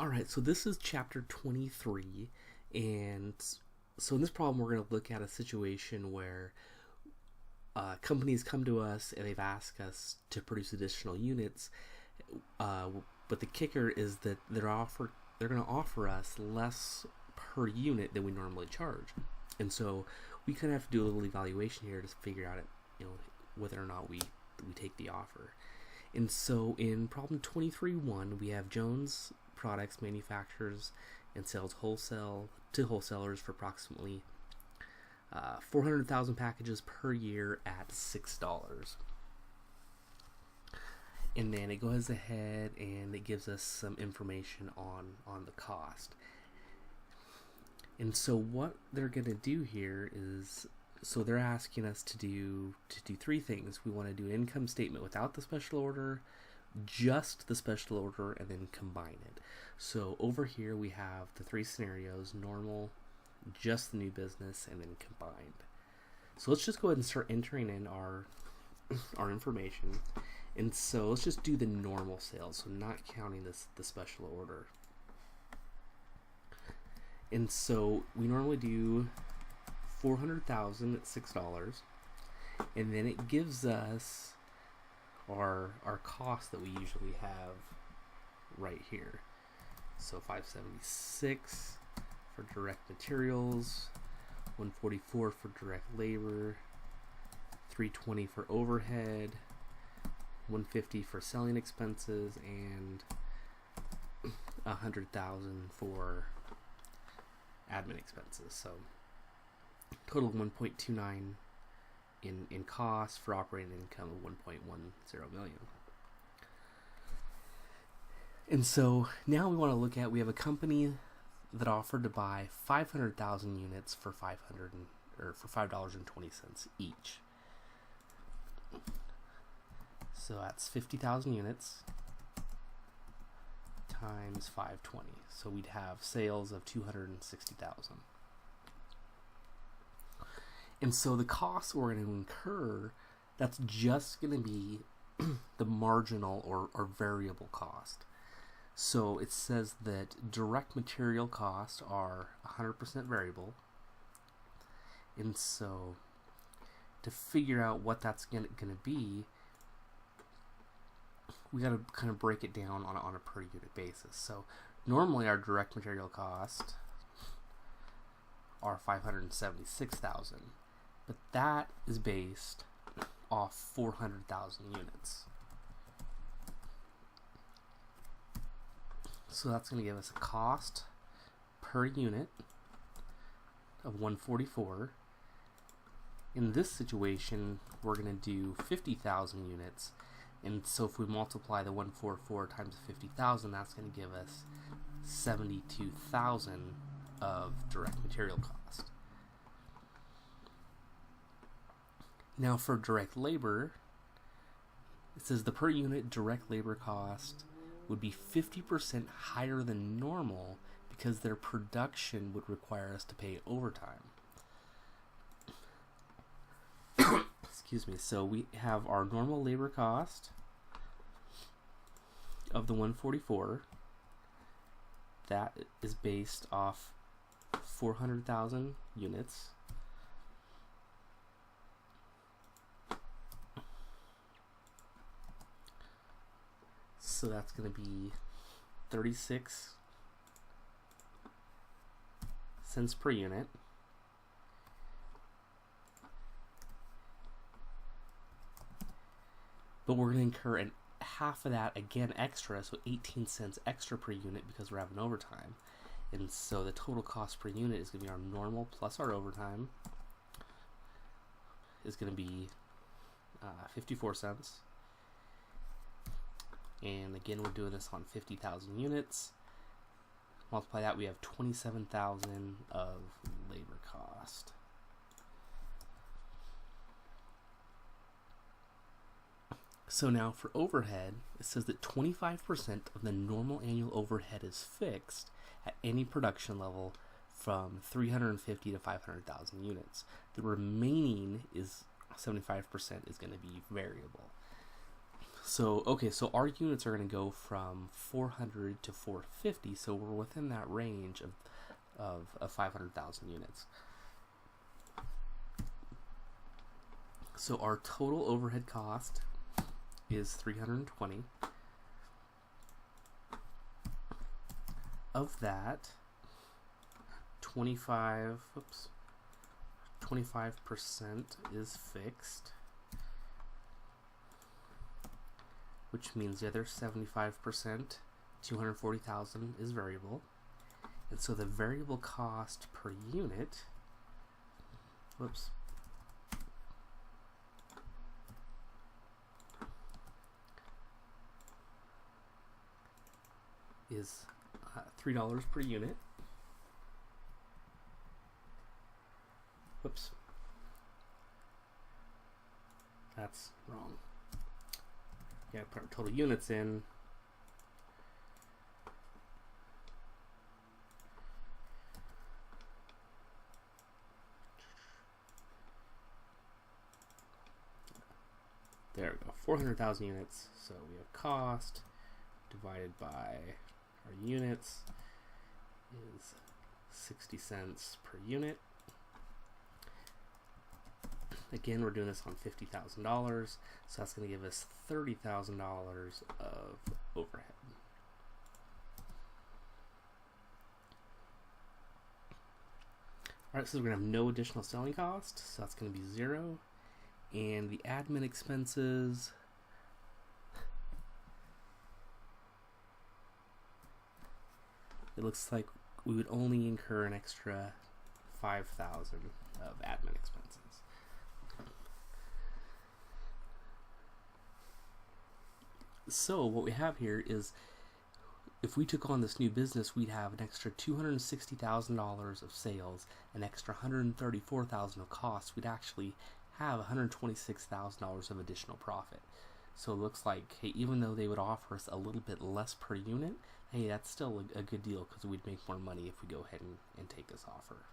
Alright, so this is chapter 23, and so in this problem we're going to look at a situation where companies come to us and they've asked us to produce additional units, but the kicker is that they're going to offer us less per unit than we normally charge. And so we kind of have to do a little evaluation here to figure out whether or not we take the offer. And so in problem 23.1, we have Jones Products manufactures and sells wholesale to wholesalers for approximately 400,000 packages per year at $6. And then it goes ahead and it gives us some information on the cost. And so what they're going to do here is, so they're asking us to do three things. We want to do an income statement without the special order, just the special order, and then combine it. So over here we have the three scenarios: normal, just the new business, and then combined. So let's just go ahead and start entering in our information. And so let's just do the normal sales, so not counting the special order. And so we normally do 400,000 at $6, and then it gives us our cost that we usually have right here. So 576 for direct materials, 144 for direct labor, 320 for overhead, 150 for selling expenses, and 100,000 for admin expenses. So total 1.29 in cost for operating income of 1.10 million. And so now we want to look at, we have a company that offered to buy 500,000 units for $5.20 each. So that's 50,000 units times 520. So we'd have sales of 260,000. And so the costs we're going to incur, that's just going to be the marginal or variable cost. So it says that direct material costs are 100% variable. And so to figure out what that's going to be, we got to kind of break it down on a per unit basis. So normally our direct material costs are 576,000, but that is based off 400,000 units. So that's going to give us a cost per unit of 144. In this situation, we're going to do 50,000 units. And so if we multiply the 144 times 50,000, that's going to give us 72,000 of direct material cost. Now for direct labor, it says the per unit direct labor cost would be 50% higher than normal because their production would require us to pay overtime. Excuse me. So we have our normal labor cost of the 144. That is based off 400,000 units. So that's going to be 36 cents per unit. But we're going to incur half of that again extra, so 18 cents extra per unit because we're having overtime. And so the total cost per unit is going to be our normal plus our overtime is going to be 54 cents. And again, we're doing this on 50,000 units. Multiply that, we have 27,000 of labor cost. So now for overhead, it says that 25% of the normal annual overhead is fixed at any production level from 350 to 500,000 units. The remaining is 75% is going to be variable. So, okay, so our units are going to go from 400 to 450, so we're within that range of 500,000 units. So our total overhead cost is 320. Of that, 25% is fixed, which means the other 75%, 240,000, is variable. And so the variable cost per unit, is $3 per unit. That's wrong. Yeah, put our total units in. There we go, 400,000 units. So we have cost divided by our units is 60 cents per unit. Again, we're doing this on $50,000, so that's going to give us $30,000 of overhead. Alright, so we're going to have no additional selling cost, so that's going to be 0. And the admin expenses, it looks like we would only incur an extra $5,000 of admin expenses. So what we have here is, if we took on this new business, we'd have an extra $260,000 of sales, an extra $134,000 of costs. We'd actually have $126,000 of additional profit. So it looks like, hey, even though they would offer us a little bit less per unit, hey, that's still a good deal, because we'd make more money if we go ahead and take this offer.